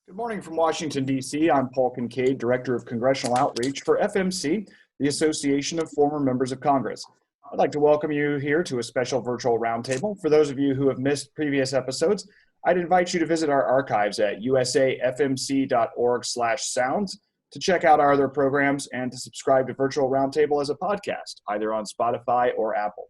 Good morning from Washington, D.C. I'm Paul Kincaid, Director of Congressional Outreach for FMC, the Association of Former Members of Congress. I'd like to welcome you here to a special virtual roundtable. For those of you who have missed previous episodes, I'd invite you to visit our archives at usafmc.org/sounds to check out our other programs and to subscribe to Virtual Roundtable as a podcast, either on Spotify or Apple.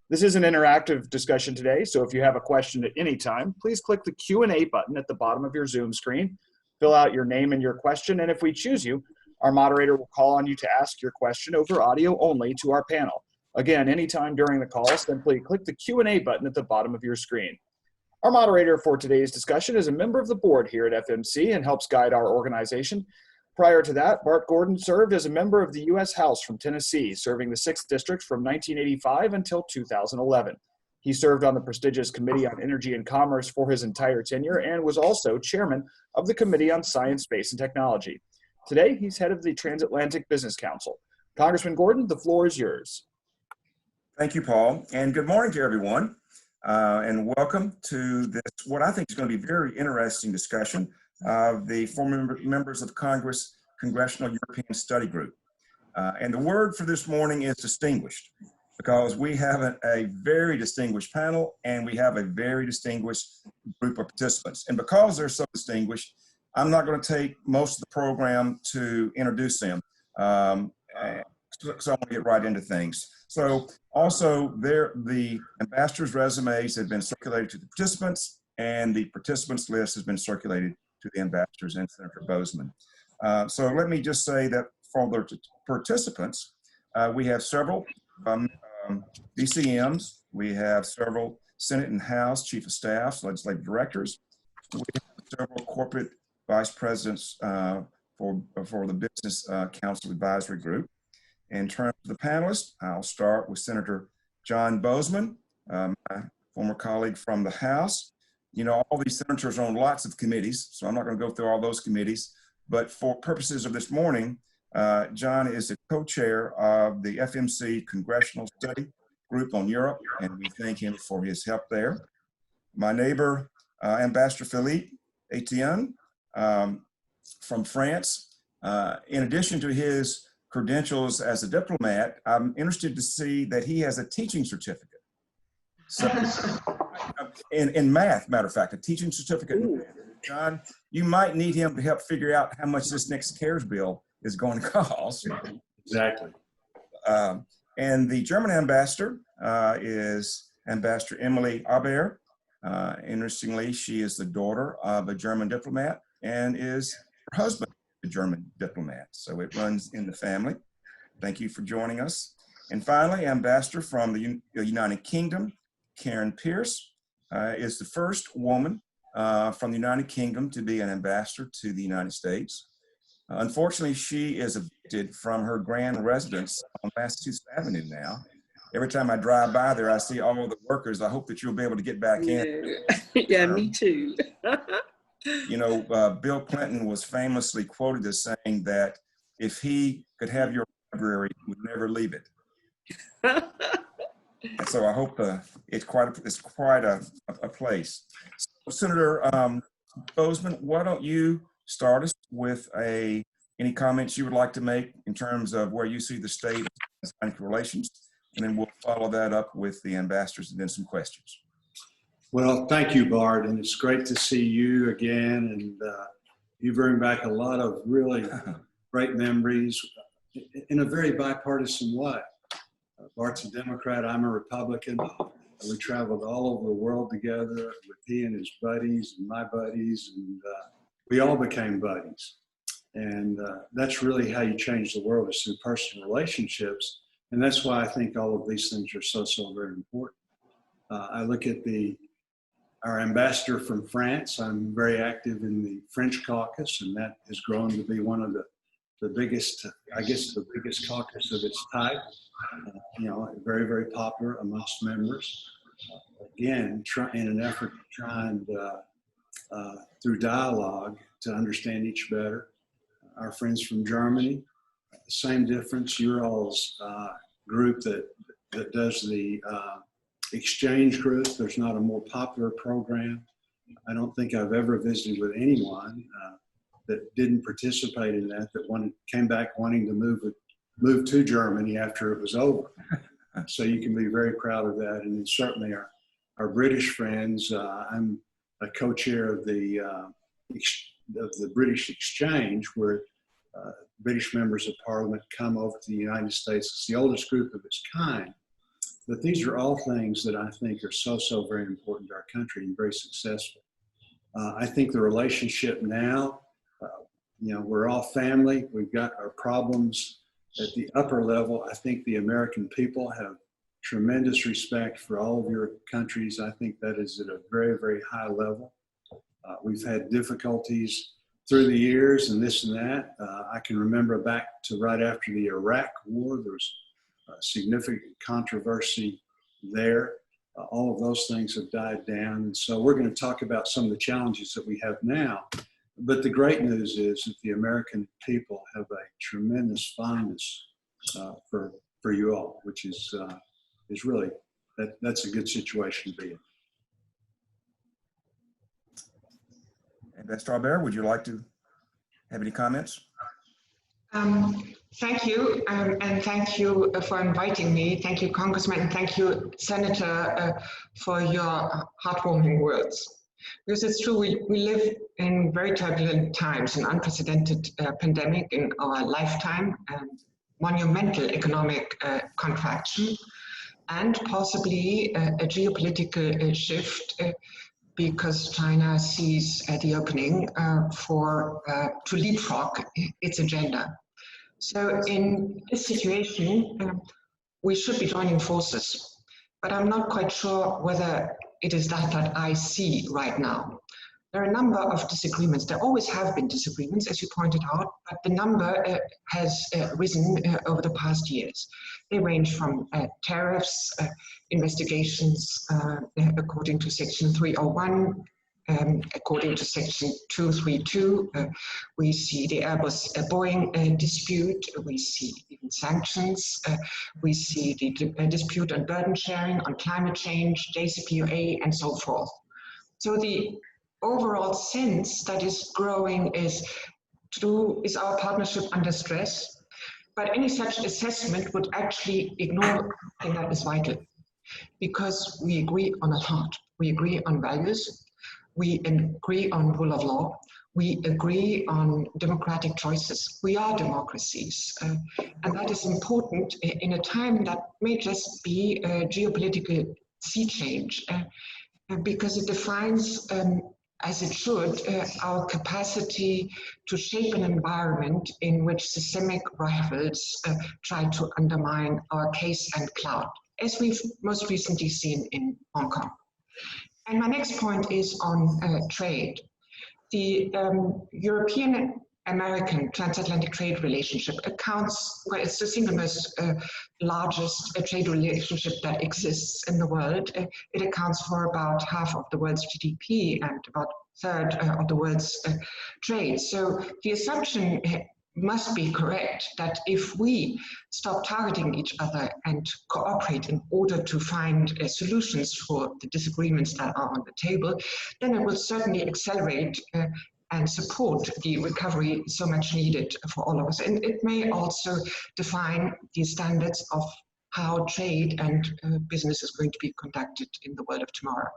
This is an interactive discussion today, so if you have a question at any time, please click the Q&A button at the bottom of your Zoom screen, fill out your name and your question, and if we choose you, our moderator will call on you to ask your question over audio only to our panel. Again, anytime during the call, simply click the Q&A button at the bottom of your screen. Our moderator for today's discussion is a member of the board here at FMC and helps guide our organization. Prior to that, Bart Gordon served as a member of the U.S. House from Tennessee, serving the 6th District from 1985 until 2011. He served on the prestigious Committee on Energy and Commerce for his entire tenure and was also chairman of the Committee on Science, Space, and Technology. Today, he's head of the Transatlantic Business Council. Congressman Gordon, the floor is yours. Thank you, Paul, and good morning to everyone, and welcome to this, what I think is going to be a very interesting discussion of the former members of Congress Congressional European Study Group. And the word for this morning is distinguished, because we have a very distinguished panel and we have a very distinguished group of participants. And because they're so distinguished, I'm not going to take most of the program to introduce them. So I want to get right into things. So also the ambassadors' resumes have been circulated to the participants, and the participants list has been circulated to the ambassadors and Senator Boozman. So let me just say that for the participants, we have several DCMs, we have several Senate and House Chief of Staffs, legislative directors, we have several corporate vice presidents for the Business Council Advisory Group. In terms of the panelists, I'll start with Senator John Boozman, my former colleague from the House. You know, all these senators are on lots of committees, so I'm not going to go through all those committees. But for purposes of this morning, John is the co-chair of the FMC Congressional Study Group on Europe, and we thank him for his help there. My neighbor, Ambassador Phillipe Etienne from France. In addition to his credentials as a diplomat, I'm interested to see that he has a teaching certificate. So, in math, matter of fact, a teaching certificate. John, you might need him to help figure out how much this next CARES bill is going to cost. Exactly. And the German ambassador is Ambassador Emily Haber. Interestingly, she is the daughter of a German diplomat and is her husband a German diplomat. So it runs in the family. Thank you for joining us. And finally, Ambassador from the United Kingdom, Karen Pierce, is the first woman from the United Kingdom to be an ambassador to the United States. Unfortunately, she is evicted from her grand residence on Massachusetts Avenue now. Every time I drive by there, I see all of the workers. I hope that you'll be able to get back in. Yeah, me too. You know, Bill Clinton was famously quoted as saying that if he could have your library, he would never leave it. And so I hope it's quite a place. So, Senator Boozman, why don't you start us with any comments you would like to make in terms of where you see the state of transatlantic relations, and then we'll follow that up with the ambassadors and then some questions. Well, thank you, Bart, and it's great to see you again. And you bring back a lot of really great memories in a very bipartisan way. Bart's a Democrat, I'm a Republican. We traveled all over the world together with he and his buddies and my buddies, and we all became buddies. And that's really how you change the world, is through personal relationships. And that's why I think all of these things are so very important. I look at our ambassador from France. I'm very active in the French caucus, and that has grown to be one of the biggest, I guess, the biggest caucus of its type. You know, very popular amongst members. Again, in an effort to try and, through dialogue, to understand each better. Our friends from Germany, same difference. Your all's group that does the exchange group. There's not a more popular program. I don't think I've ever visited with anyone that didn't participate in that came back wanting to move to Germany after it was over. So you can be very proud of that. And then certainly our British friends, I'm a co-chair of the British Exchange, where British members of Parliament come over to the United States. It's the oldest group of its kind. But these are all things that I think are so very important to our country and very successful. I think the relationship now, we're all family. We've got our problems at the upper level. I think the American people have tremendous respect for all of your countries. I think that is at a very high level. We've had difficulties through the years and this and that. I can remember back to right after the Iraq War, there was significant controversy there. All of those things have died down. And so we're going to talk about some of the challenges that we have now. But the great news is that the American people have a tremendous fondness for you all, which is really, that's a good situation to be in. Ambassador Haber, would you like to have any comments? Thank you, and thank you for inviting me. Thank you, Congressman, and thank you, Senator, for your heartwarming words. Because it's true, we live in very turbulent times, an unprecedented pandemic in our lifetime, and monumental economic contraction, and possibly a geopolitical shift because China sees the opening to leapfrog its agenda. So in this situation, we should be joining forces, but I'm not quite sure whether it is that I see right now. There are a number of disagreements. There always have been disagreements, as you pointed out, but the number has risen over the past years. They range from tariffs, investigations according to Section 301, according to Section 232, we see the Airbus-Boeing dispute, we see even sanctions, we see the dispute on burden sharing, on climate change, JCPOA, and so forth. So the overall sense that is growing is our partnership under stress? But any such assessment would actually ignore something that is vital, because we agree on a lot. We agree on values. We agree on rule of law. We agree on democratic choices. We are democracies. And that is important in a time that may just be a geopolitical sea change, because it defines, as it should, our capacity to shape an environment in which systemic rivals try to undermine our case and clout, as we've most recently seen in Hong Kong. And my next point is on trade. The European-American transatlantic trade relationship it's the single most largest trade relationship that exists in the world. It accounts for about half of the world's GDP and about a third of the world's trade. So the assumption must be correct that if we stop targeting each other and cooperate in order to find solutions for the disagreements that are on the table, then it will certainly accelerate and support the recovery so much needed for all of us. And it may also define the standards of how trade and business is going to be conducted in the world of tomorrow.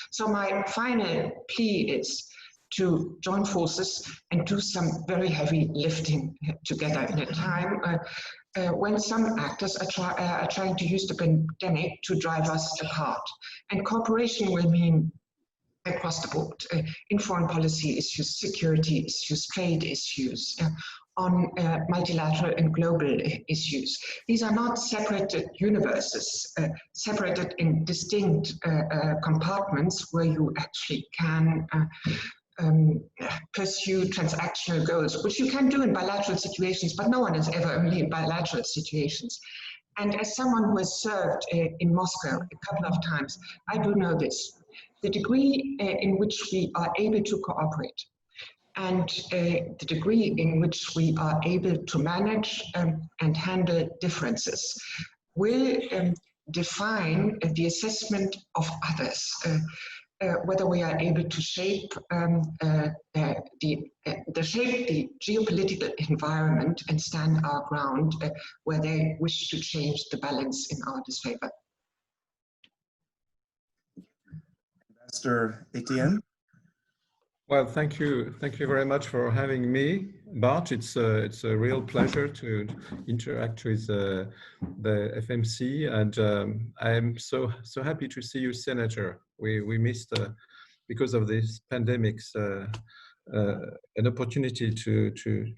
So my final plea is to join forces and do some very heavy lifting together in a time when some actors are trying to use the pandemic to drive us apart. And cooperation will mean across the board, in foreign policy issues, security issues, trade issues, on multilateral and global issues. These are not separated universes, separated in distinct compartments where you actually can pursue transactional goals, which you can do in bilateral situations, but no one is ever only in bilateral situations. And as someone who has served in Moscow a couple of times, I do know this. The degree in which we are able to cooperate and the degree in which we are able to manage and handle differences will define the assessment of others. Whether we are able to shape the shape the geopolitical environment and stand our ground where they wish to change the balance in our disfavor. Ambassador Etienne. Well, thank you very much for having me, Bart. It's a real pleasure to interact with the FMC, and I'm so happy to see you, Senator. We missed because of this pandemics an opportunity to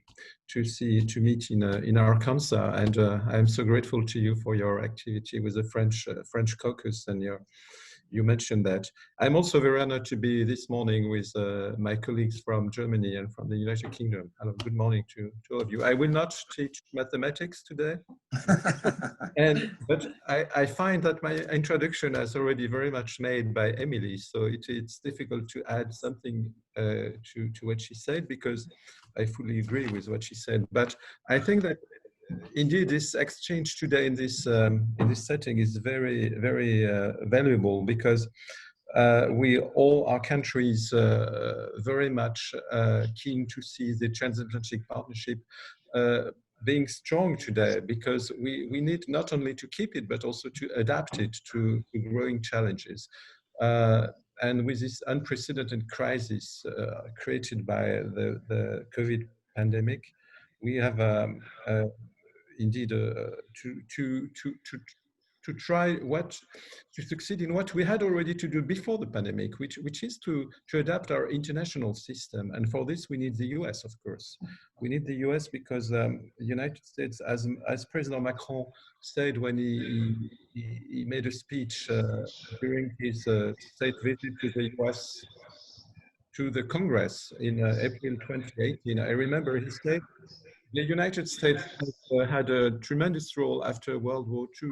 meet in our council, and I'm so grateful to you for your activity with the French caucus, and you mentioned that. I'm also very honored to be this morning with my colleagues from Germany and from the United Kingdom. Hello, good morning to all of you. I will not teach mathematics today, but I find that my introduction is already very much made by Emily, so it's difficult to add something to what she said, because I fully agree with what she said. But I think that indeed, this exchange today in this setting is very, very valuable, because our countries very much keen to see the transatlantic partnership being strong today, because we need not only to keep it, but also to adapt it to growing challenges. And with this unprecedented crisis created by the COVID pandemic, we have indeed to try to succeed in what we had already to do before the pandemic, which is to adapt our international system. And for this, we need the US, of course. We need the US because the United States, as President Macron said when he made a speech during his state visit to the US, to the Congress in April 2018, I remember he said, the United States had a tremendous role after World War II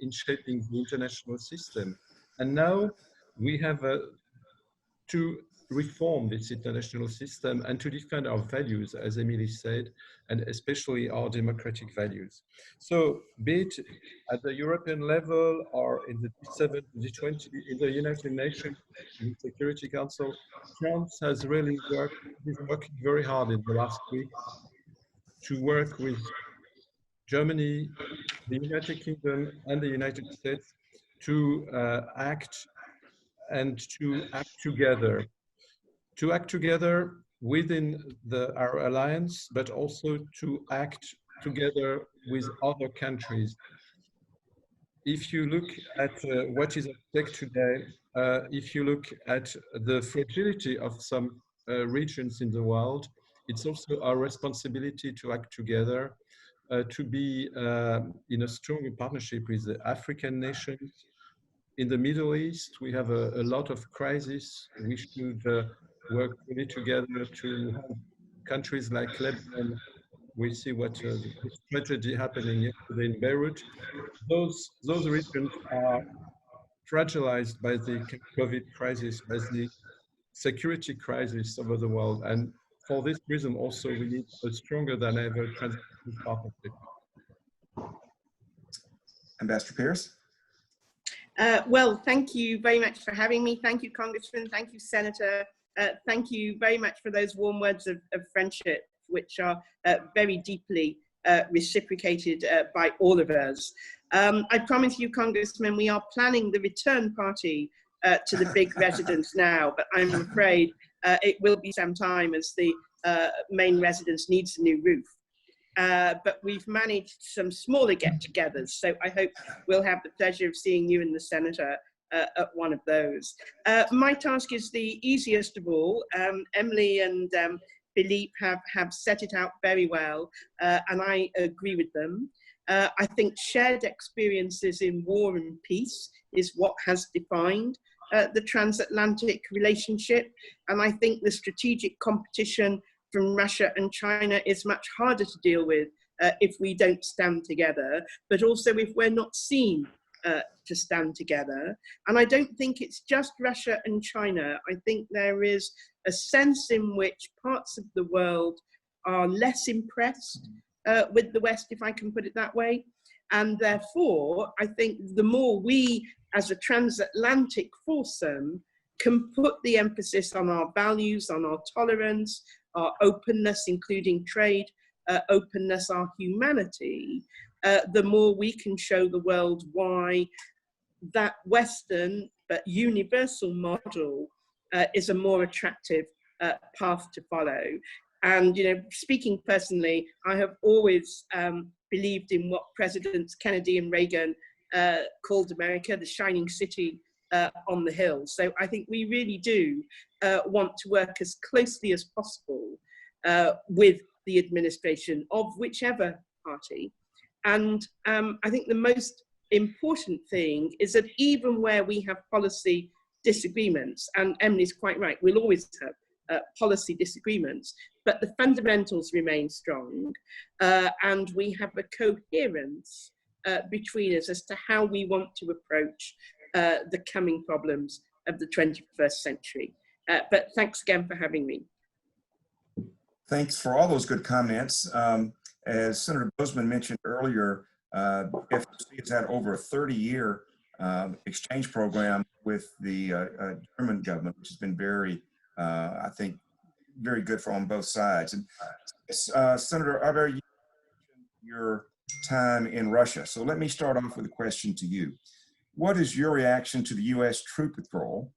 in shaping the international system. And now we have to reform this international system and to defend our values, as Emily said, and especially our democratic values. So be it at the European level or in the G7, G20, in the United Nations, in the Security Council, France has really is working very hard in the last week to work with Germany, the United Kingdom, and the United States to act together. To act together within our alliance, but also to act together with other countries. If you look at what is at stake today, if you look at the fragility of some regions in the world, it's also our responsibility to act together, to be in a strong partnership with the African nations. In the Middle East, we have a lot of crises. We should work really together to help countries like Lebanon. We see what this tragedy happening yesterday in Beirut. Those regions are fragilized by the COVID crisis, by the security crisis over the world. And for this reason, also, we need a stronger than ever transatlantic partnership. Ambassador Pierce. Well, thank you very much for having me. Thank you, Congressman. Thank you, Senator. Thank you very much for those warm words of friendship, which are very deeply reciprocated by all of us. I promise you, Congressman, we are planning the return party to the big residence now, but I'm afraid it will be some time as the main residence needs a new roof. But we've managed some smaller get-togethers, so I hope we'll have the pleasure of seeing you and the Senator at one of those. My task is the easiest of all. Emily and Phillipe have set it out very well, and I agree with them. I think shared experiences in war and peace is what has defined the transatlantic relationship, and I think the strategic competition from Russia and China is much harder to deal with if we don't stand together, but also if we're not seen to stand together. And I don't think it's just Russia and China. I think there is a sense in which parts of the world are less impressed with the West, if I can put it that way. And therefore, I think the more we, as a transatlantic foursome, can put the emphasis on our values, on our tolerance, our openness, including trade, openness, our humanity, the more we can show the world why that Western but universal model is a more attractive path to follow. And, you know, speaking personally, I have always believed in what Presidents Kennedy and Reagan called America, the shining city on the hill. So I think we really do want to work as closely as possible with the administration of whichever party. And I think the most important thing is that even where we have policy disagreements, and Emily's quite right, we'll always have policy disagreements, but the fundamentals remain strong, and we have a coherence between us as to how we want to approach the coming problems of the 21st century. But thanks again for having me. Thanks for all those good comments. As Senator Boozman mentioned earlier, FOC has had over a 30-year exchange program with the German government, which has been very, I think, very good for on both sides. And Senator Haber, you mentioned your time in Russia. So let me start off with a question to you. What is your reaction to the U.S. troop withdrawal?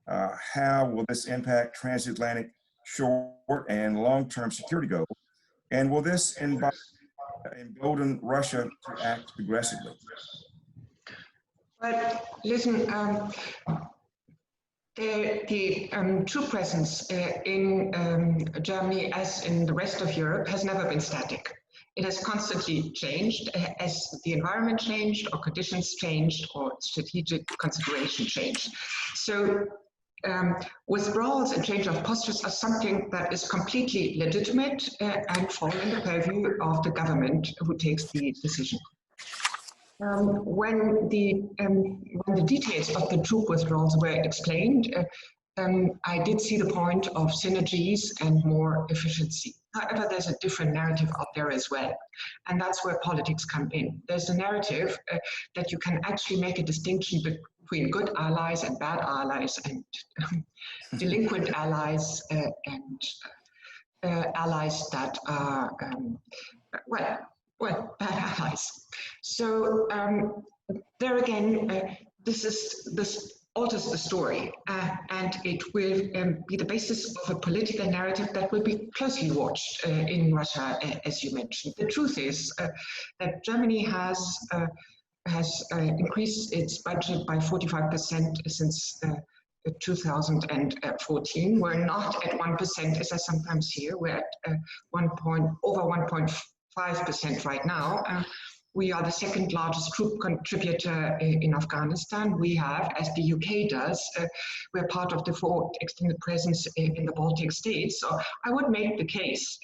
How will this impact transatlantic short and long-term security goals? And will this embolden Russia to act aggressively? But listen, the troop presence in Germany, as in the rest of Europe, has never been static. It has constantly changed as the environment changed, or conditions changed, or strategic consideration changed. So withdrawals and change of postures are something that is completely legitimate and fall in the purview of the government who takes the decision. When the details of the troop withdrawals were explained, I did see the point of synergies and more efficiency. However, there's a different narrative out there as well, and that's where politics come in. There's a narrative that you can actually make a distinction between good allies and bad allies, and delinquent allies and allies that are, well, bad allies. So there again, this alters the story, and it will be the basis of a political narrative that will be closely watched in Russia, as you mentioned. The truth is that Germany has increased its budget by 45% since 2014. We're not at 1%, as I sometimes hear. We're at over 1.5% right now. We are the second largest troop contributor in Afghanistan. We have, as the UK does, we're part of the forward extended presence in the Baltic states. So I would make the case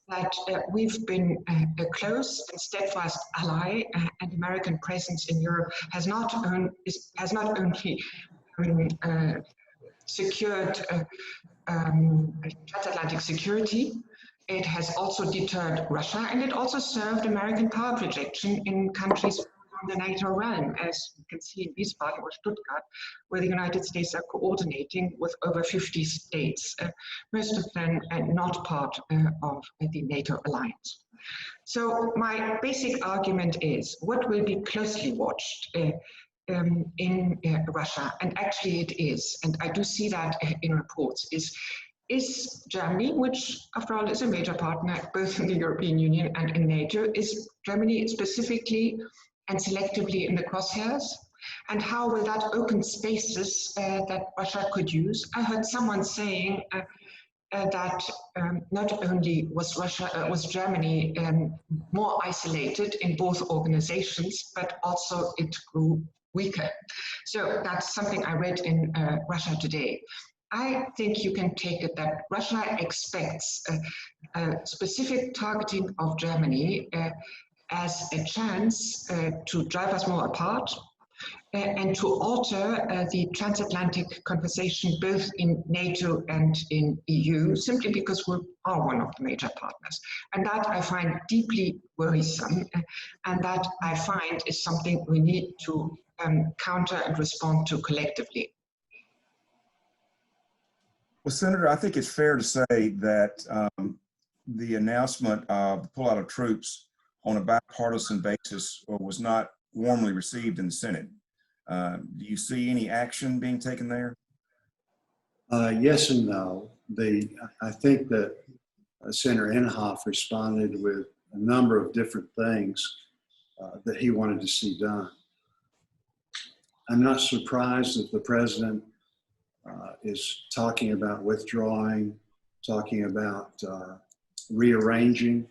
that we've been a close and steadfast ally, and American presence in Europe has not only secured transatlantic security. It has also deterred Russia, and it also served American power projection in countries from the Nato realm, as you can see in Wiesbaden or Stuttgart, where the United States are coordinating with over 50 states, most of them not part of the NATO alliance. So my basic argument is what will be closely watched in Russia, and actually it is, and I do see that in reports, is Germany, which after all is a major partner both in the European Union and in NATO, is Germany specifically and selectively in the crosshairs? And how will that open spaces that Russia could use? I heard someone saying that not only was Germany more isolated in both organizations, but also it grew weaker. So that's something I read in Russia Today. I think you can take it that Russia expects a specific targeting of Germany as a chance to drive us more apart and to alter the transatlantic conversation both in NATO and in EU, simply because we are one of the major partners. And that I find deeply worrisome, and that I find is something we need to counter and respond to collectively. Well, Senator, I think it's fair to say that the announcement of the pullout of troops on a bipartisan basis was not warmly received in the Senate. Do you see any action being taken there? Yes and no. I think that Senator Inhofe responded with a number of different things that he wanted to see done. I'm not surprised that the president is talking about withdrawing, talking about rearranging,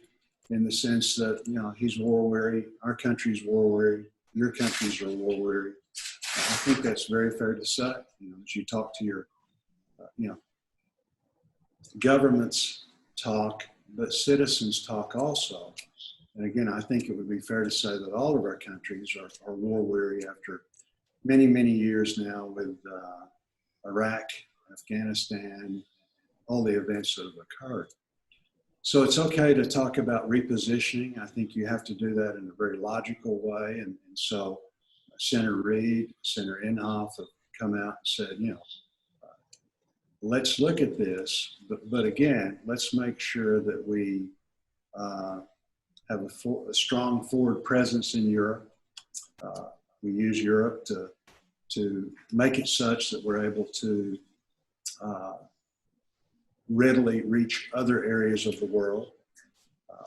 in the sense that, you know, he's war weary, our country's war weary, your countries are war weary. I think that's very fair to say. You know, as you talk to your, you know, governments talk, but citizens talk also. And again, I think it would be fair to say that all of our countries are war weary after many, many years now with Iraq, Afghanistan, all the events that have occurred. So it's okay to talk about repositioning. I think you have to do that in a very logical way. And so Senator Reid, Senator Inhofe have come out and said, you know, let's look at this, but again, let's make sure that we have a strong forward presence in Europe. We use Europe to make it such that we're able to readily reach other areas of the world.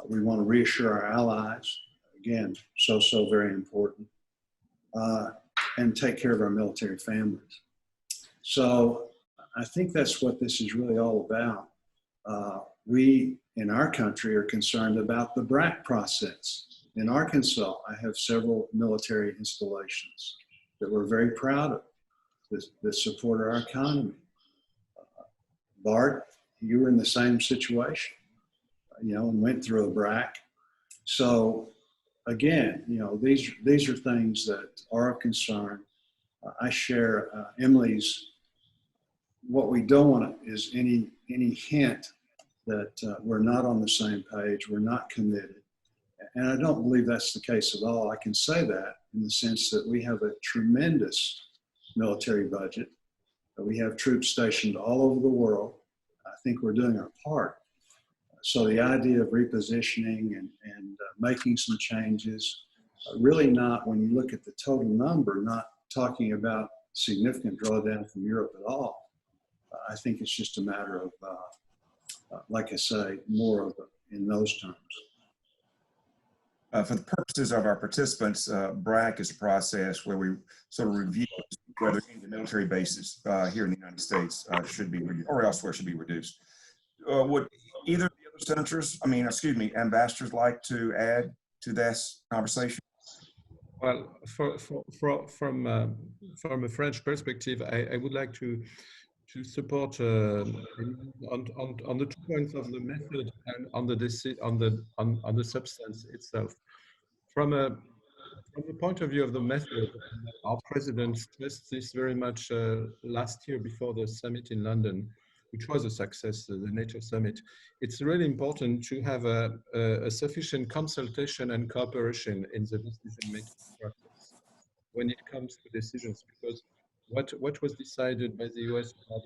We want to reassure our allies, again, so very important, and take care of our military families. So I think that's what this is really all about. We, in our country, are concerned about the BRAC process. In Arkansas, I have several military installations that we're very proud of, that support our economy. Bart, you were in the same situation, you know, and went through a BRAC. So again, you know, these are things that are of concern. I share Emily's. What we don't want is any hint that we're not on the same page, we're not committed. And I don't believe that's the case at all. I can say that in the sense that we have a tremendous military budget. We have troops stationed all over the world. I think we're doing our part. So the idea of repositioning and making some changes, really not, when you look at the total number, not talking about significant drawdown from Europe at all. I think it's just a matter of, like I say, more of in those terms. For the purposes of our participants, BRAC is a process where we sort of review whether the military bases here in the United States should be reduced, or elsewhere should be reduced. Would either of the other senators, ambassadors, like to add to this conversation? Well, from a French perspective, I would like to support on the 2 points of the method and on the substance itself. From the point of view of the method, our president stressed this very much last year before the summit in London, which was a success, the NATO summit. It's really important to have a sufficient consultation and cooperation in the decision-making process when it comes to decisions, because what was decided by the US about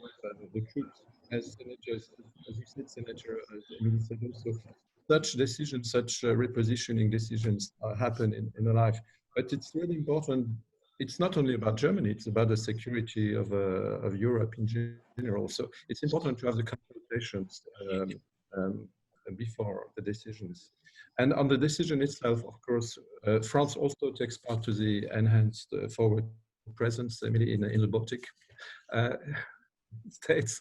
the troops, as senators, as you said, Senator, said also, such decisions, such repositioning decisions happen in life. But it's really important. It's not only about Germany; it's about the security of Europe in general. So it's important to have the consultations before the decisions. And on the decision itself, of course, France also takes part to the enhanced forward presence, Emily, in the Baltic states,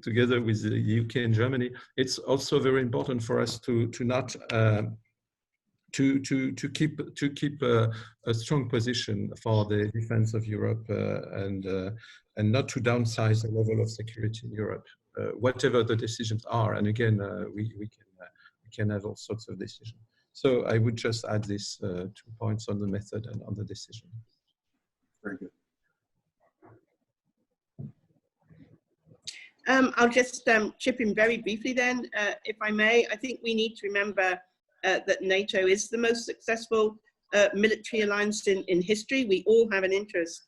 together with the UK and Germany. It's also very important for us to not to keep a strong position for the defense of Europe and not to downsize the level of security in Europe, whatever the decisions are. And again, we can have all sorts of decisions. So I would just add these 2 points on the method and on the decision. Very good. I'll just chip in very briefly then, if I may. I think we need to remember that NATO is the most successful military alliance in history. We all have an interest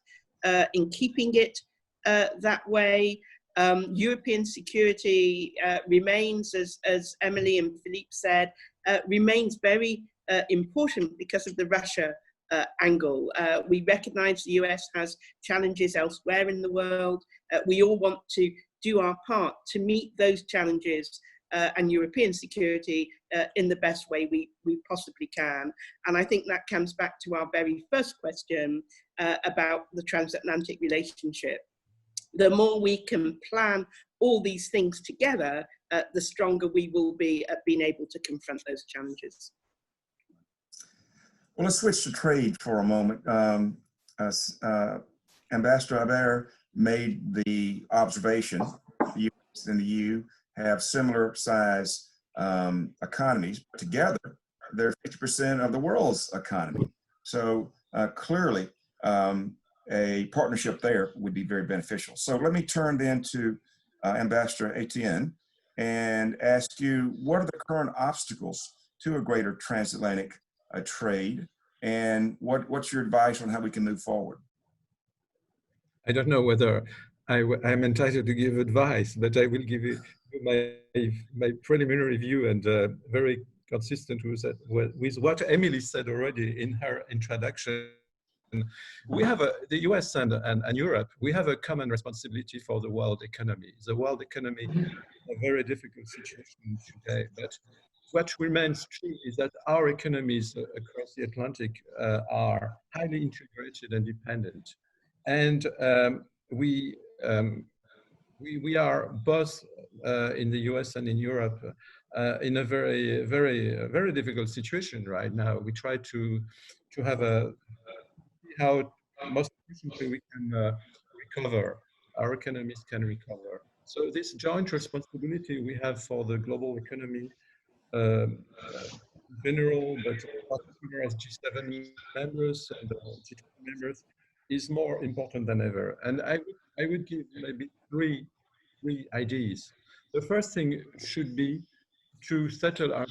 in keeping it that way. European security remains, as Emily and Phillipe said, remains very important because of the Russia angle. We recognize the US has challenges elsewhere in the world. We all want to do our part to meet those challenges and European security in the best way we possibly can. And I think that comes back to our very first question about the transatlantic relationship. The more we can plan all these things together, the stronger we will be at being able to confront those challenges. Well, let's switch to trade for a moment. Ambassador Haber made the observation the US and the EU have similar size economies, but together they're 50% of the world's economy. So clearly a partnership there would be very beneficial. So let me turn then to Ambassador Etienne and ask you, what are the current obstacles to a greater transatlantic trade, and what's your advice on how we can move forward? I don't know whether I'm entitled to give advice, but I will give you my preliminary view, and very consistent with what Emily said already in her introduction. We have the US and Europe, we have a common responsibility for the world economy. The world economy is a very difficult situation today, but what remains true is that our economies across the Atlantic are highly integrated and dependent. And we are both in the US and in Europe in a very difficult situation right now. We try to have how most efficiently we can recover, our economies can recover. So this joint responsibility we have for the global economy in general, but particularly as G7 members and G20 members, is more important than ever. And I would give maybe three ideas. The first thing should be to settle our.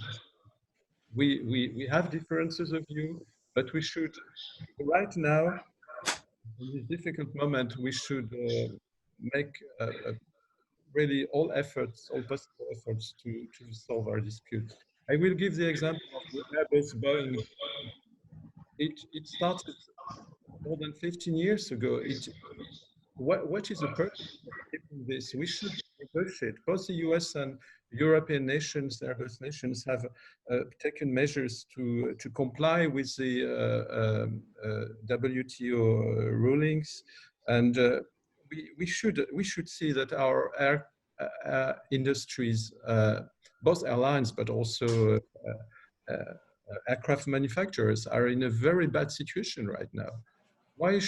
We have differences of view, but we should, right now, in this difficult moment, we should make really all possible efforts to solve our dispute. I will give the example of the Airbus Boeing. It started more than 15 years ago. What is the purpose of this? We should negotiate. Both the US and European nations, Airbus nations, have taken measures to comply with the WTO rulings, and we should see that our air industries, both airlines but also aircraft manufacturers, are in a very bad situation right now. Why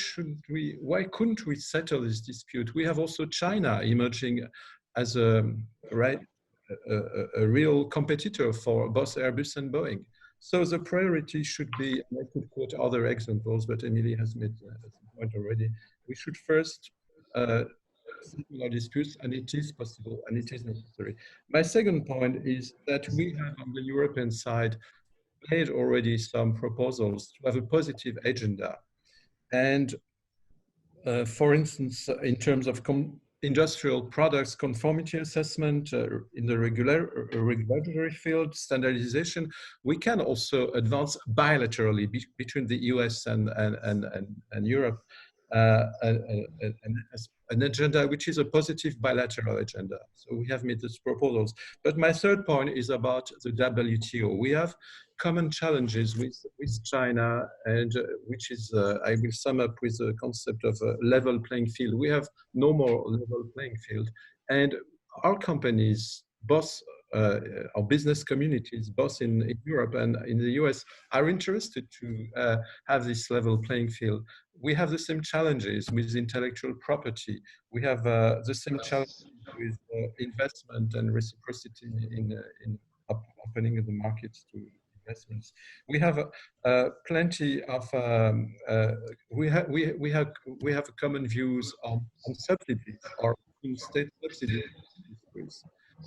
couldn't we settle this dispute? We have also China emerging as a real competitor for both Airbus and Boeing. So the priority should be, and I could quote other examples, but Emily has made the point already, we should first settle our disputes, and it is possible and it is necessary. My second point is that we have on the European side made already some proposals to have a positive agenda. And for instance, in terms of industrial products conformity assessment in the regulatory field, standardization, we can also advance bilaterally between the US and Europe an agenda which is a positive bilateral agenda. So we have made these proposals. But my third point is about the WTO. We have common challenges with China, and which is, I will sum up with the concept of a level playing field. We have no more level playing field. And our companies, both our business communities, both in Europe and in the US, are interested to have this level playing field. We have the same challenges with intellectual property. We have the same challenges with investment and reciprocity in opening of the markets to investments. We have plenty of we have common views on subsidies or state subsidies,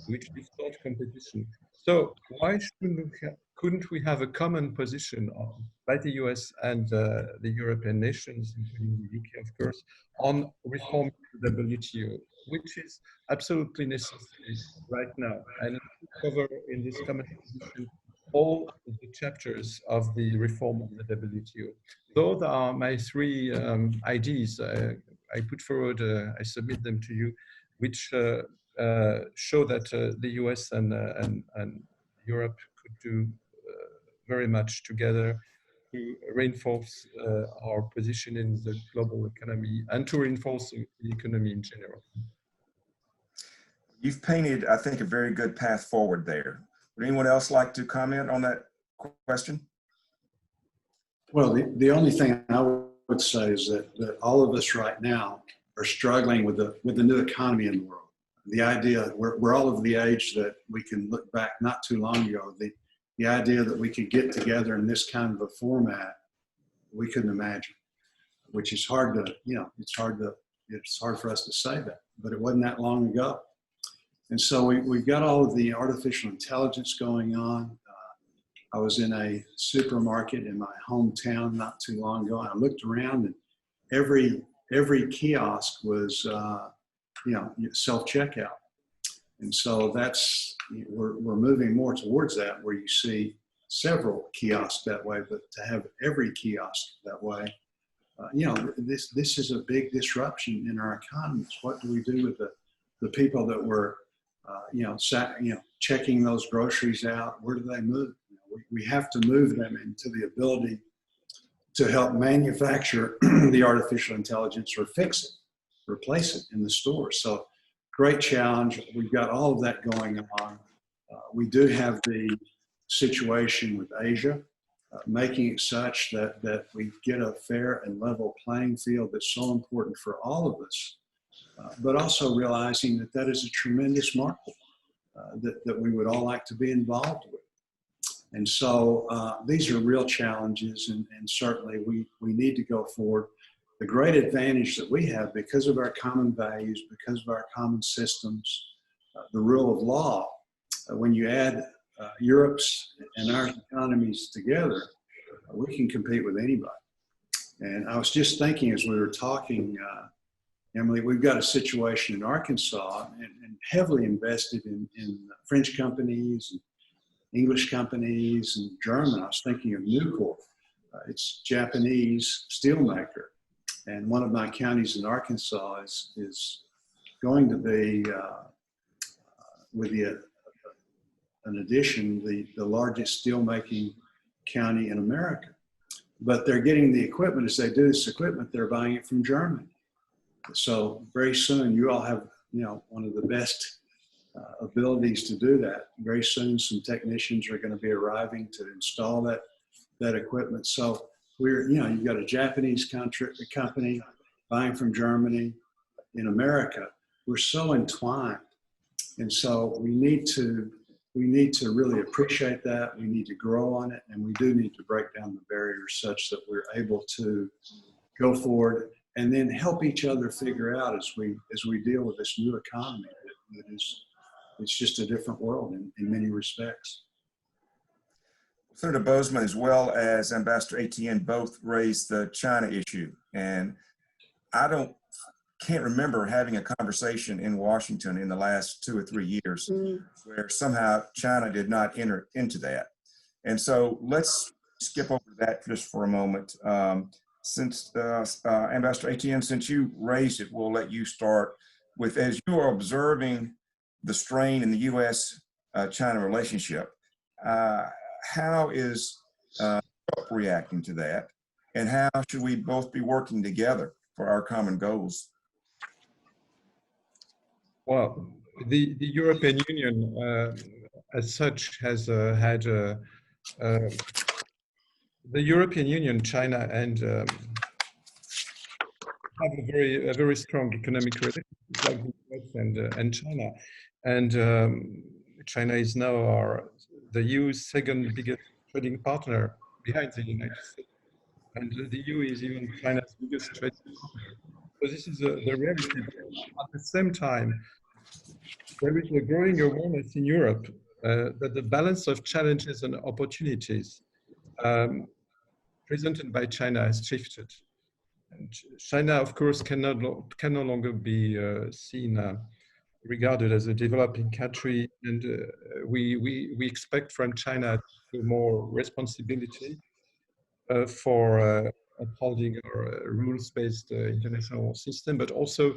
which distort competition. So why shouldn't couldn't we have a common position by the US and the European nations, including the UK, of course, on reform the WTO, which is absolutely necessary right now, and cover in this common position all the chapters of the reform of the WTO. Those are my three ideas. I put forward, I submit them to you, which show that the US and Europe could do very much together to reinforce our position in the global economy and to reinforce the economy in general. You've painted, I think, a very good path forward there. Would anyone else like to comment on that question? Well, the only thing I would say is that all of us right now are struggling with the new economy in the world. The idea, we're all of the age that we can look back not too long ago, the idea that we could get together in this kind of a format, we couldn't imagine, which is hard to, it's hard for us to say that, but it wasn't that long ago. And so we've got all of the artificial intelligence going on. I was in a supermarket in my hometown not too long ago, and I looked around, and every kiosk was, self-checkout. And so we're moving more towards that, where you see several kiosks that way, but to have every kiosk that way, this is a big disruption in our economies. What do we do with the people that were, checking those groceries out? Where do they move? We have to move them into the ability to help manufacture the artificial intelligence or fix it, replace it in the store. So great challenge. We've got all of that going on. We do have the situation with Asia, making it such that we get a fair and level playing field that's so important for all of us, but also realizing that is a tremendous market that we would all like to be involved with. And so these are real challenges, and certainly we need to go forward. The great advantage that we have because of our common values, because of our common systems, the rule of law, when you add Europe's and our economies together, we can compete with anybody. And I was just thinking as we were talking, Emily, we've got a situation in Arkansas and heavily invested in French companies, and English companies, and German. I was thinking of Nucor. It's Japanese steelmaker. And one of my counties in Arkansas is going to be, with an addition, the largest steelmaking county in America. But they're getting the equipment. As they do this equipment, they're buying it from Germany. So very soon, you all have, one of the best abilities to do that. Very soon, some technicians are going to be arriving to install that equipment. So you've got a Japanese company buying from Germany. In America, we're so entwined. And so we need to really appreciate that. We need to grow on it, and we do need to break down the barriers such that we're able to go forward and then help each other figure out as we deal with this new economy that it's just a different world in many respects. Senator Boozman, as well as Ambassador Etienne, both raised the China issue, and I can't remember having a conversation in Washington in the last 2 or 3 years where somehow China did not enter into that. And so let's skip over that just for a moment. Since Ambassador Etienne, since you raised it, we'll let you start with, as you are observing the strain in the U.S.-China relationship, how is Europe reacting to that, and how should we both be working together for our common goals? Well, the European Union, as such, has had the European Union, China, and have a very strong economic relationship, like the US and China. And China is now the EU's second biggest trading partner behind the United States. And the EU is even China's biggest trading partner. So this is the reality. At the same time, there is a growing awareness in Europe that the balance of challenges and opportunities presented by China has shifted. And China, of course, can no longer be seen, regarded as a developing country, and we expect from China more responsibility for upholding our rules-based international system, but also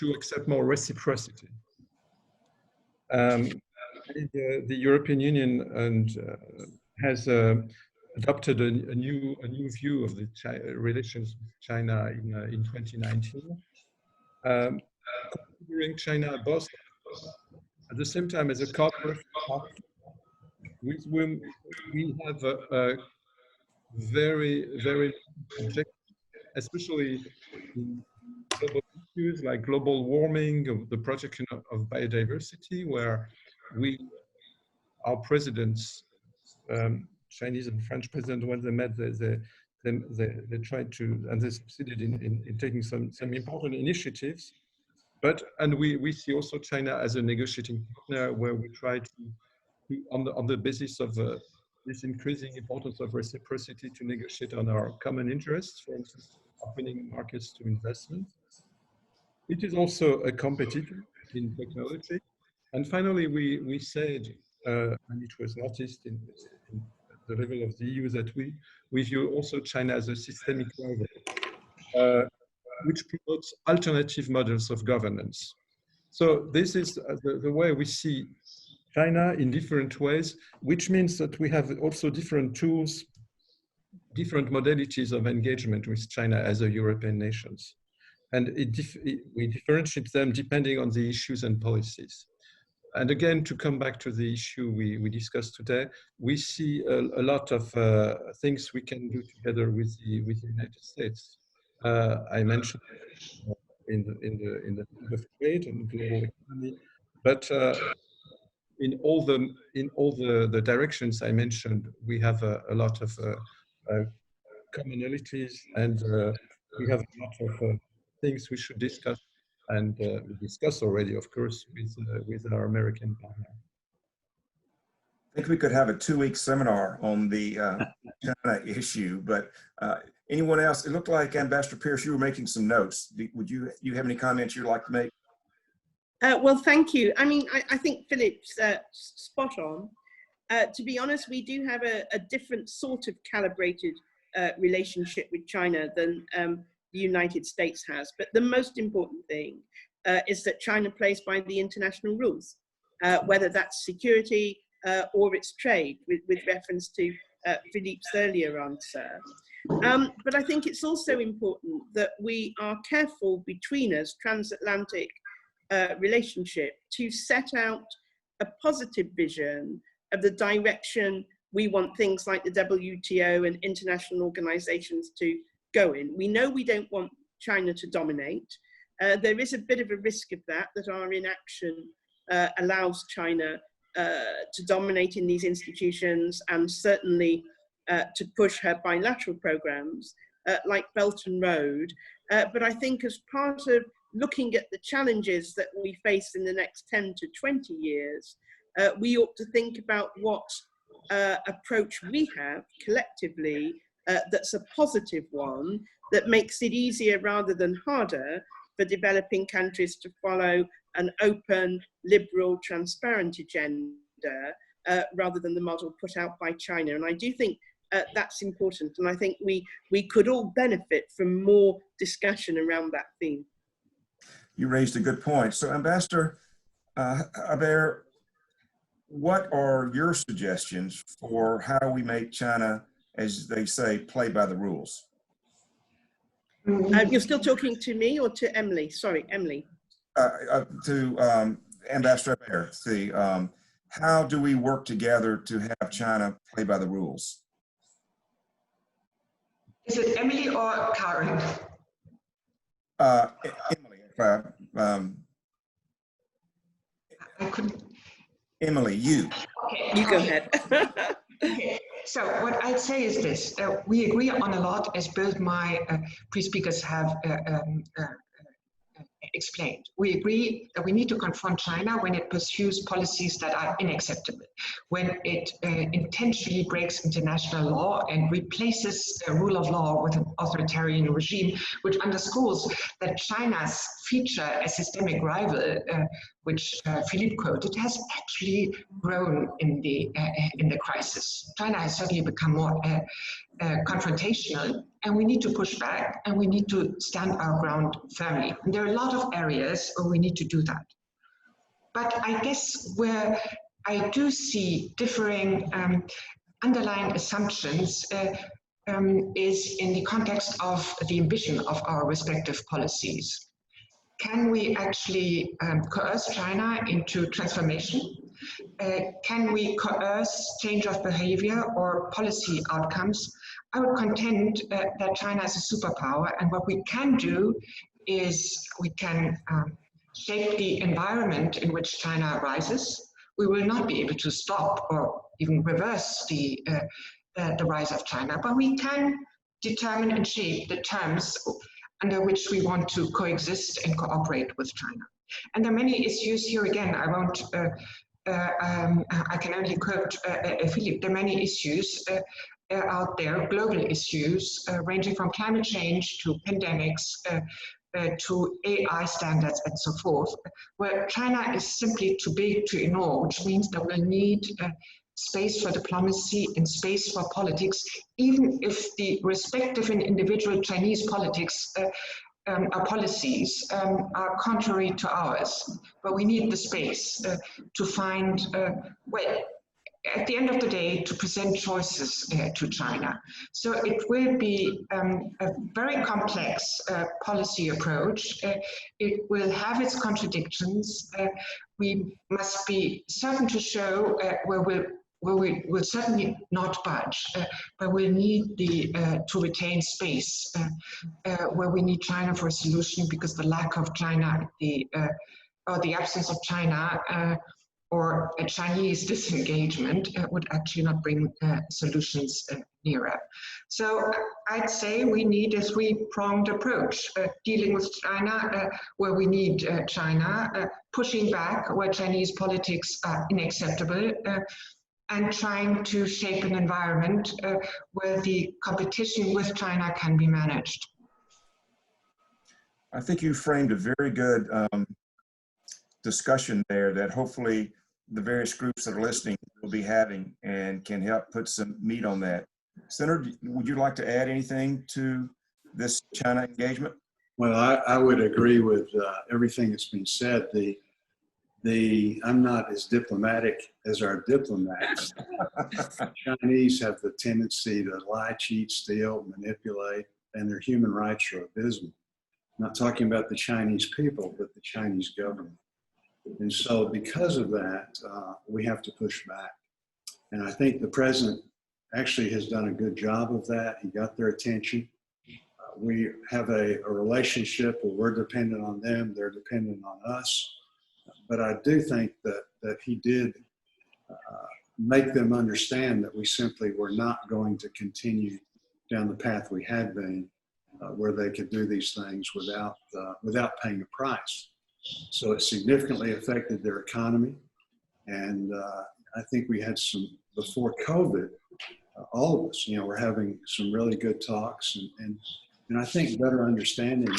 to accept more reciprocity. The European Union has adopted a new view of the relations with China in 2019, considering China both at the same time as a cooperation partner with whom we have a very objective, especially in global issues like global warming, the protection of biodiversity, where our presidents, Chinese and French president, when they met, they tried to, and they succeeded in taking some important initiatives. And we see also China as a negotiating partner, where we try to on the basis of this increasing importance of reciprocity, to negotiate on our common interests, for instance, opening markets to investment. It is also a competitor in technology. And finally, we said, and it was noticed in the level of the EU, that we view also China as a systemic rival, which promotes alternative models of governance. So this is the way we see China in different ways, which means that we have also different tools, different modalities of engagement with China as a European nations. And we differentiate them depending on the issues and policies. And again, to come back to the issue we discussed today, we see a lot of things we can do together with the United States. I mentioned in the field of trade and global economy, but in all the directions I mentioned, we have a lot of commonalities, and we have a lot of things we should discuss, and we discuss already, of course, with our American partner. I think we could have a 2-week seminar on the China issue, but anyone else? It looked like Ambassador Pierce, you were making some notes. Would you have any comments you'd like to make? Well, thank you. I mean, I think Philippe's spot on. To be honest, we do have a different sort of calibrated relationship with China than the United States has. But the most important thing is that China plays by the international rules, whether that's security or its trade, with reference to Philippe's earlier answer. But I think it's also important that we are careful between us, transatlantic relationship, to set out a positive vision of the direction we want things like the WTO and international organizations to go in. We know we don't want China to dominate. There is a bit of a risk of that our inaction allows China to dominate in these institutions, and certainly to push her bilateral programs like Belt and Road. But I think as part of looking at the challenges that we face in the next 10 to 20 years, we ought to think about what approach we have collectively that's a positive one, that makes it easier rather than harder for developing countries to follow an open, liberal, transparent agenda rather than the model put out by China. And I do think that's important. And I think we could all benefit from more discussion around that theme. You raised a good point. So Ambassador Haber, what are your suggestions for how we make China, as they say, play by the rules? You're still talking to me or to Emily? Sorry, Emily. To Ambassador Haber, how do we work together to have China play by the rules? Is it Emily or Karen? Emily, I couldn't. Emily, you. Okay. You go ahead. Okay. So what I'd say is this: we agree on a lot, as both my pre-speakers have explained. We agree that we need to confront China when it pursues policies that are unacceptable, when it intentionally breaks international law and replaces the rule of law with an authoritarian regime, which underscores that China's feature as systemic rival, which Phillipe quoted, has actually grown in the crisis. China has certainly become more confrontational, and we need to push back, and we need to stand our ground firmly. And there are a lot of areas where we need to do that. But I guess where I do see differing underlying assumptions is in the context of the ambition of our respective policies. Can we actually coerce China into transformation? Can we coerce change of behavior or policy outcomes? I would contend that China is a superpower, and what we can do is we can shape the environment in which China rises. We will not be able to stop or even reverse the rise of China, but we can determine and shape the terms under which we want to coexist and cooperate with China. And there are many issues here. Again, I won't. I can only quote Phillipe. There are many issues out there, global issues, ranging from climate change to pandemics, to AI standards and so forth, where China is simply too big to ignore, which means that we'll need space for diplomacy and space for politics, even if the respective and individual Chinese politics policies are contrary to ours. But we need the space to find, well, at the end of the day, to present choices to China. So it will be a very complex policy approach. It will have its contradictions. We must be certain to show where we will certainly not budge, but we'll need to retain space where we need China for a solution, because the lack of China, or the absence of China, or a Chinese disengagement would actually not bring solutions nearer. So I'd say we need a three-pronged approach, dealing with China where we need China, pushing back where Chinese politics are unacceptable, and trying to shape an environment where the competition with China can be managed. I think you framed a very good discussion there that hopefully the various groups that are listening will be having and can help put some meat on that. Senator, would you like to add anything to this China engagement? Well, I would agree with everything that's been said. I'm not as diplomatic as our diplomats. Chinese have the tendency to lie, cheat, steal, manipulate, and their human rights are abysmal. I'm not talking about the Chinese people, but the Chinese government. And so because of that, we have to push back. And I think the president actually has done a good job of that. He got their attention. We have a relationship where we're dependent on them, they're dependent on us. But I do think that he did make them understand that we simply were not going to continue down the path we had been, where they could do these things without paying a price. So it significantly affected their economy. And I think we had some, before COVID, all of us, we're having some really good talks and I think better understanding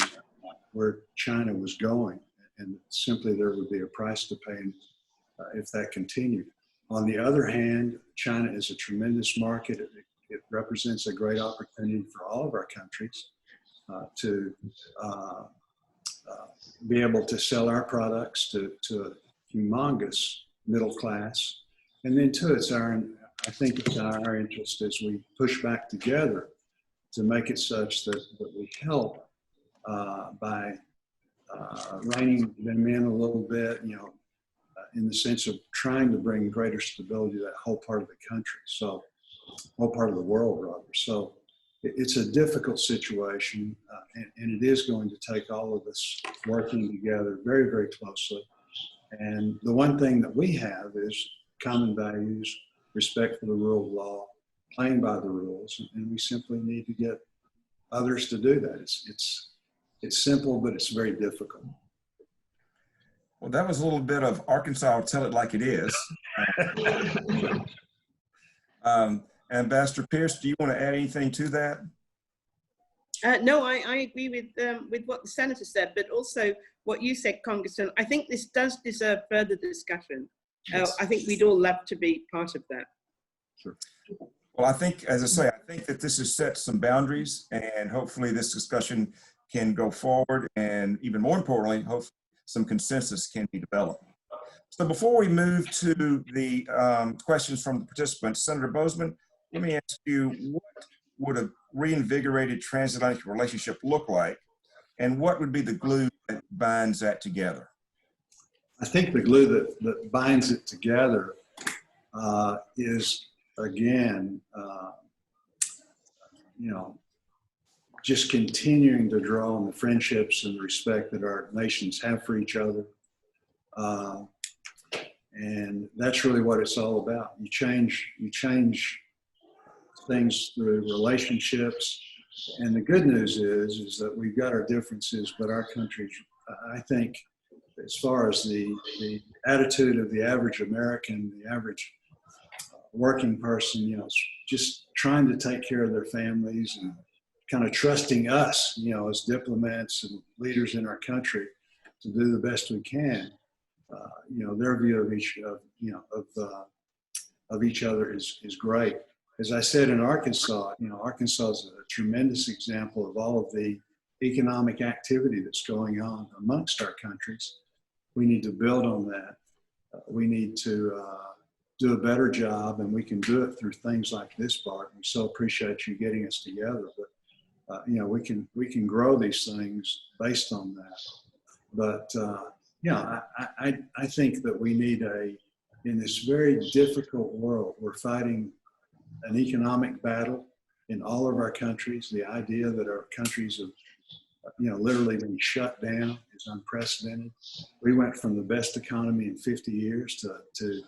where China was going, and simply there would be a price to pay if that continued. On the other hand, China is a tremendous market. It represents a great opportunity for all of our countries to be able to sell our products to a humongous middle class. And then too, I think it's our interest as we push back together to make it such that we help by reining them in a little bit, in the sense of trying to bring greater stability to that whole part of the country, so whole part of the world rather. So it's a difficult situation, and it is going to take all of us working together very, very closely. And the one thing that we have is common values, respect for the rule of law, playing by the rules, and we simply need to get others to do that. It's simple, but it's very difficult. Well, that was a little bit of Arkansas, I'll tell it like it is. Ambassador Pierce, do you want to add anything to that? No, I agree with what the senator said, but also what you said, Congressman. I think this does deserve further discussion. Yes. I think we'd all love to be part of that. Sure. Well, I think, as I say, I think that this has set some boundaries, and hopefully this discussion can go forward, and even more importantly, hopefully some consensus can be developed. So before we move to the questions from the participants, Senator Boozman, let me ask you, what would a reinvigorated transatlantic relationship look like, and what would be the glue that binds that together? I think the glue that binds it together is, again, just continuing to draw on the friendships and respect that our nations have for each other. And that's really what it's all about. You change things through relationships. And the good news is that we've got our differences, but our countries, I think, as far as the attitude of the average American, the average working person, just trying to take care of their families and kind of trusting us, as diplomats and leaders in our country to do the best we can. Their view of each other is great. As I said in Arkansas, Arkansas is a tremendous example of all of the economic activity that's going on amongst our countries. We need to build on that. We need to do a better job, and we can do it through things like this, Bart. We so appreciate you getting us together, but we can grow these things based on that. But I think that we need in this very difficult world, we're fighting an economic battle in all of our countries. The idea that our countries have literally been shut down is unprecedented. We went from the best economy in 50 years to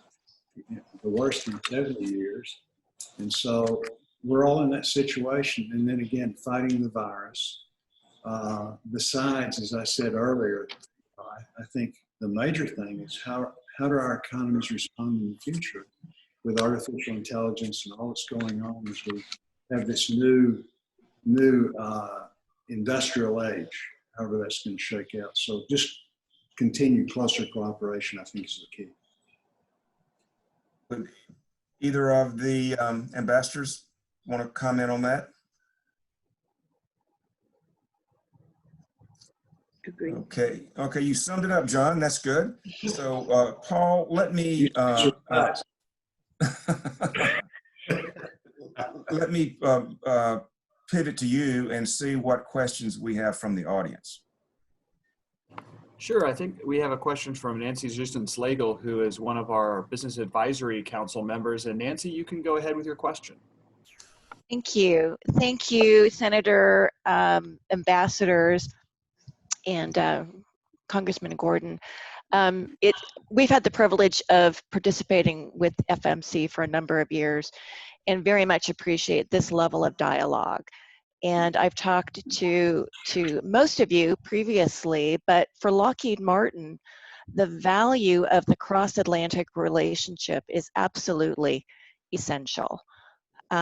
the worst in 70 years. And so we're all in that situation. And then again, fighting the virus. Besides, as I said earlier, I think the major thing is how do our economies respond in the future with artificial intelligence and all that's going on as we have this new industrial age, however that's going to shake out. So just continue closer cooperation, I think, is the key. Would either of the ambassadors want to comment on that? Agree. Okay, you summed it up, John. That's good. So, Paul, let me let me pivot to you and see what questions we have from the audience. Sure, I think we have a question from Nancy Justin-Slagle, who is one of our Business Advisory Council members. And Nancy, you can go ahead with your question. Thank you. Thank you, Senator, ambassadors, and Congressman Gordon. We've had the privilege of participating with FMC for a number of years and very much appreciate this level of dialogue. And I've talked to most of you previously, but for Lockheed Martin, the value of the cross-Atlantic relationship is absolutely essential.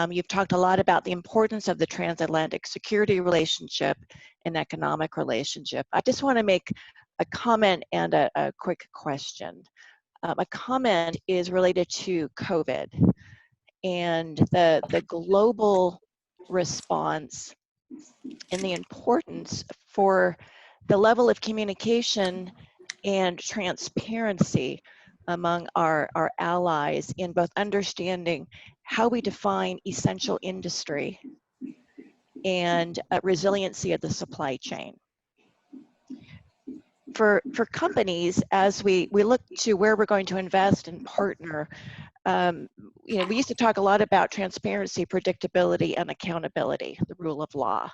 You've talked a lot about the importance of the transatlantic security relationship and economic relationship. I just want to make a comment and a quick question. A comment is related to COVID and the global response and the importance for the level of communication and transparency among our allies in both understanding how we define essential industry and resiliency of the supply chain. For companies, as we look to where we're going to invest and partner, we used to talk a lot about transparency, predictability, and accountability, the rule of law.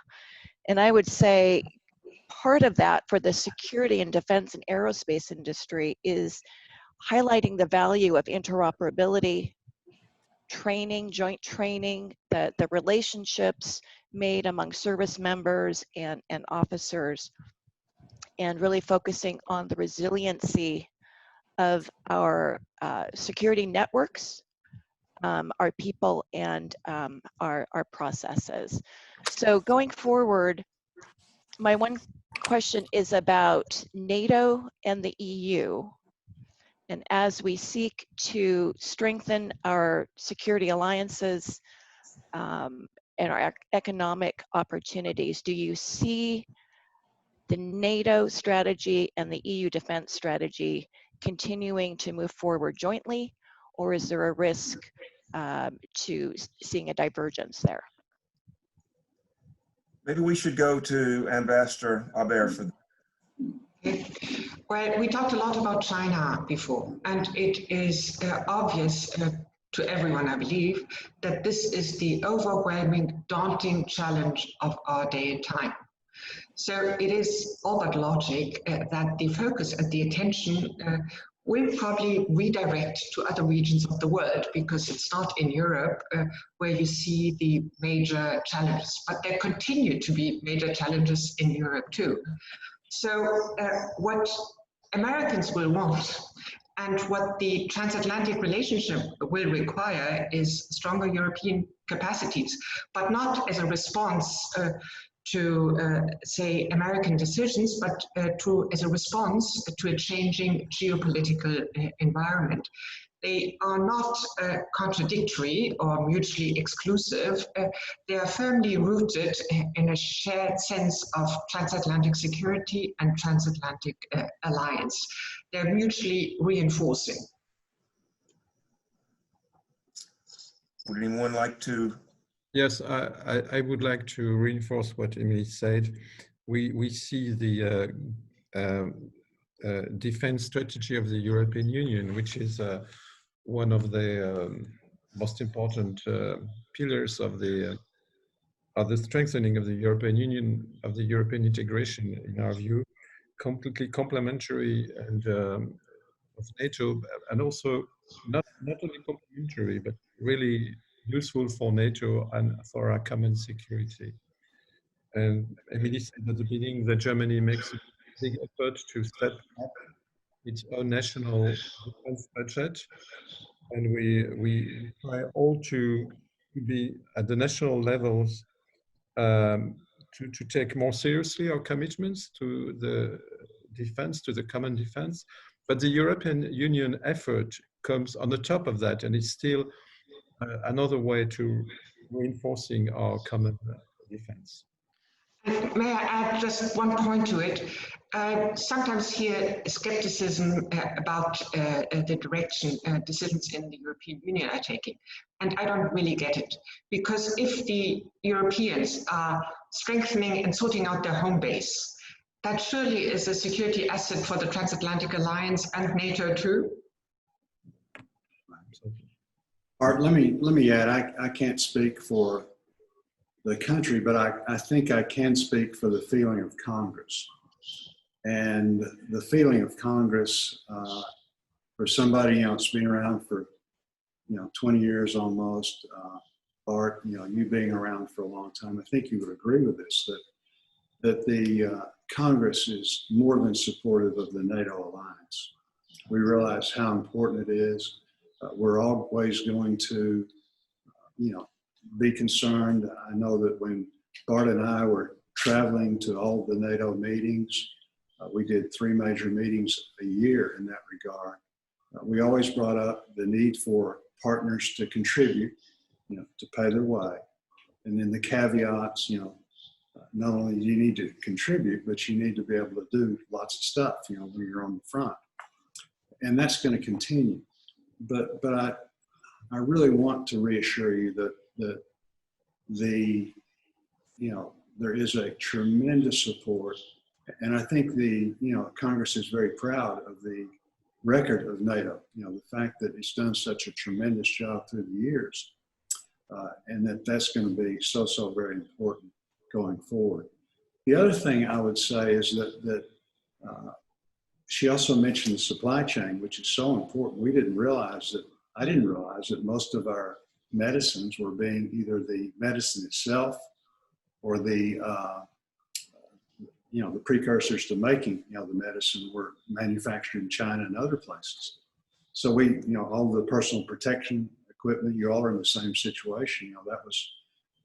And I would say part of that for the security and defense and aerospace industry is highlighting the value of interoperability, training, joint training, the relationships made among service members and officers, and really focusing on the resiliency of our security networks, our people, and our processes. So going forward, my one question is about NATO and the EU. And as we seek to strengthen our security alliances and our economic opportunities, do you see the NATO strategy and the EU defense strategy continuing to move forward jointly, or is there a risk to seeing a divergence there? Maybe we should go to Ambassador Haber for Well, we talked a lot about China before, and it is obvious to everyone, I believe, that this is the overwhelming, daunting challenge of our day and time. So it is all but logic that the focus and the attention will probably redirect to other regions of the world, because it's not in Europe where you see the major challenges, but there continue to be major challenges in Europe too. So what Americans will want and what the transatlantic relationship will require is stronger European capacities, but not as a response to, say, American decisions, but as a response to a changing geopolitical environment. They are not contradictory or mutually exclusive. They are firmly rooted in a shared sense of transatlantic security and transatlantic alliance. They're mutually reinforcing. Would anyone like to? Yes, I would like to reinforce what Emily said. We see the defense strategy of the European Union, which is one of the most important pillars of the strengthening of the European Union, of the European integration, in our view, completely complementary and of NATO, and also not only complementary, but really useful for NATO and for our common security. And Emily said at the beginning that Germany makes a big effort to set up its own national defense budget, and we try all to be at the national levels to take more seriously our commitments to the defense, to the common defense. But the European Union effort comes on the top of that, and it's still another way to reinforcing our common defense. May I add just one point to it? Sometimes hear skepticism about the direction decisions in the European Union are taking, and I don't really get it. Because if the Europeans are strengthening and sorting out their home base, that surely is a security asset for the Transatlantic Alliance and NATO too. Art, let me add, I can't speak for the country, but I think I can speak for the feeling of Congress. And the feeling of Congress, for somebody, that's been around for, 20 years almost, Bart, you being around for a long time, I think you would agree with this, that the Congress is more than supportive of the NATO alliance. We realize how important it is. We're always going to, be concerned. I know that when Bart and I were traveling to all the NATO meetings, we did 3 major meetings a year in that regard. We always brought up the need for partners to contribute, to pay their way. And then the caveats, not only do you need to contribute, but you need to be able to do lots of stuff, when you're on the front. And that's going to continue. But I really want to reassure you that there is a tremendous support, and I think Congress is very proud of the record of NATO. The fact that it's done such a tremendous job through the years, and that's going to be so very important going forward. The other thing I would say is that she also mentioned the supply chain, which is so important. I didn't realize that most of our medicines were being either the medicine itself or the the precursors to making, the medicine were manufactured in China and other places. So we, all the personal protection equipment, you all are in the same situation.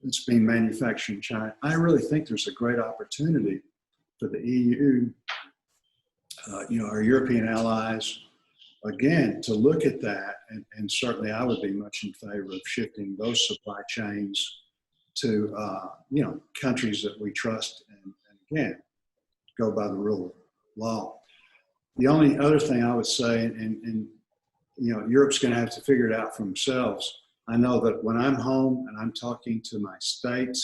It's being manufactured in China. I really think there's a great opportunity for the EU, our European allies, again, to look at that. And certainly I would be much in favor of shifting those supply chains to, countries that we trust and again, go by the rule of law. The only other thing I would say, and Europe's going to have to figure it out for themselves. I know that when I'm home and I'm talking to my state,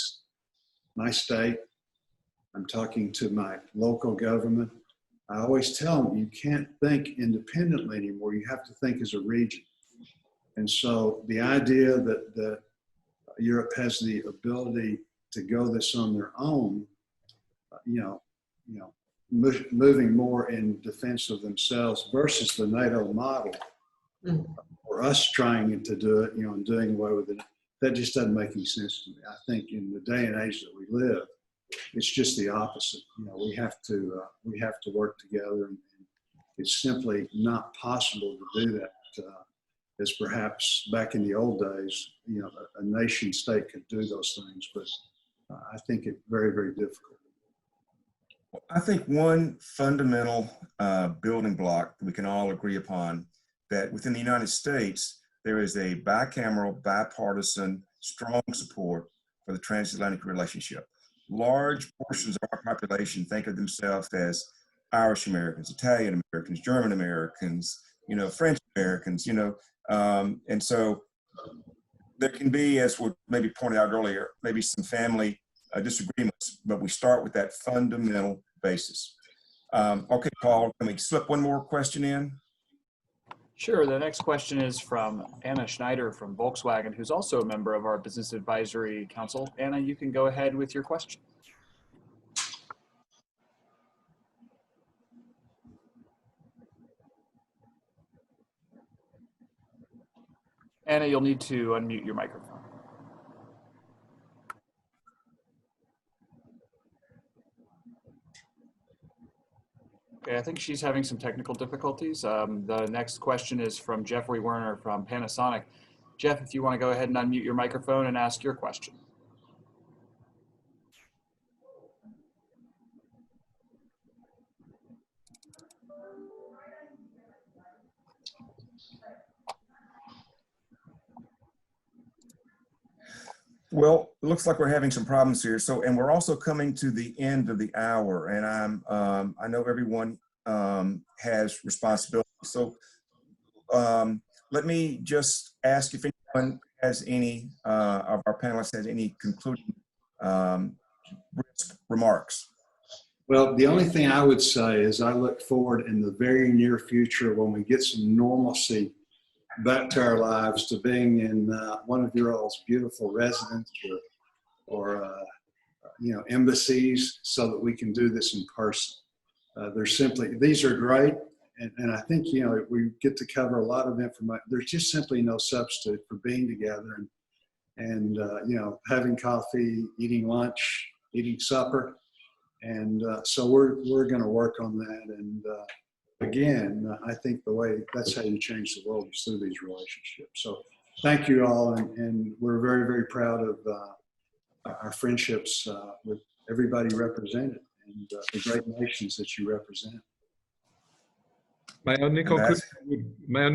I'm talking to my local government, I always tell them you can't think independently anymore. You have to think as a region. And so the idea that Europe has the ability to go this on their own, moving more in defense of themselves versus the NATO model, or us trying to do it, and doing away with it, that just doesn't make any sense to me. I think in the day and age that we live, it's just the opposite. We have to work together, and it's simply not possible to do that as perhaps back in the old days. A nation state could do those things, but I think it's very, very difficult. Well, I think one fundamental building block that we can all agree upon, that within the United States, there is a bicameral, bipartisan, strong support for the transatlantic relationship. Large portions of our population think of themselves as Irish Americans, Italian Americans, German Americans, French Americans, and so there can be, as was maybe pointed out earlier, maybe some family disagreements, but we start with that fundamental basis. Okay, Paul, can we slip one more question in? Sure. The next question is from Anna Schneider from Volkswagen, who's also a member of our Business Advisory Council. Anna, you can go ahead with your question. Anna, you'll need to unmute your microphone. Okay, I think she's having some technical difficulties. The next question is from Jeffrey Werner from Panasonic. Jeff, if you want to go ahead and unmute your microphone and ask your question. Well, it looks like we're having some problems here. So, and we're also coming to the end of the hour, and I know everyone has responsibility. So, let me just ask if anyone has any of our panelists has any concluding remarks. Well, the only thing I would say is I look forward in the very near future, when we get some normalcy back to our lives, to being in one of your all's beautiful residences or embassies, so that we can do this in person. These are great, and I think we get to cover a lot of information. There's just simply no substitute for being together and having coffee, eating lunch, eating supper, and so we're going to work on that. And again, I think that's how you change the world, is through these relationships. So thank you all, and we're very, very proud of our friendships with everybody represented, and the great nations that you represent. My only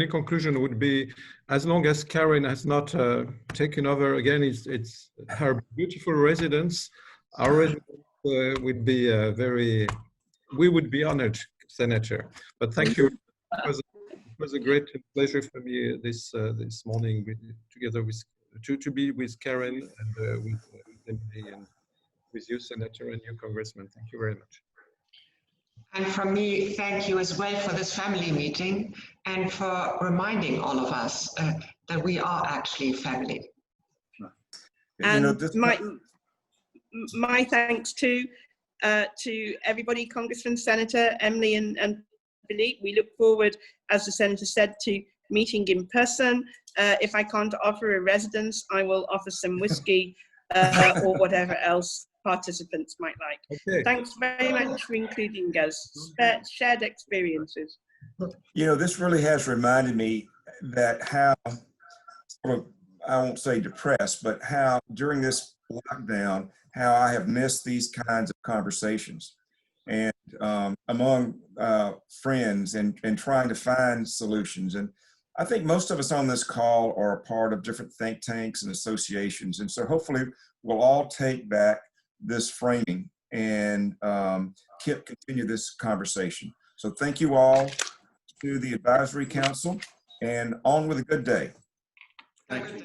conclusion would be, as long as Karen has not taken over again, it's her beautiful residence. Our residence would be we would be honored, Senator. But thank you. It was a great pleasure for me this morning, together with to be with Karen and with Emily and with you, Senator, and you, Congressman. Thank you very much. And from me, thank you as well for this family meeting and for reminding all of us that we are actually family. And my thanks to everybody, Congressman, Senator, Emily, and Phillipe. We look forward, as the Senator said, to meeting in person. If I can't offer a residence, I will offer some whiskey or whatever else participants might like. Okay. Thanks very much for including us. Shared experiences. You know, this really has reminded me that how, sort of, I won't say depressed, but how during this lockdown, how I have missed these kinds of conversations and among friends and trying to find solutions. And I think most of us on this call are a part of different think tanks and associations. And so hopefully we'll all take back this framing and continue this conversation. So thank you all to the Advisory Council, and on with a good day. Thank you.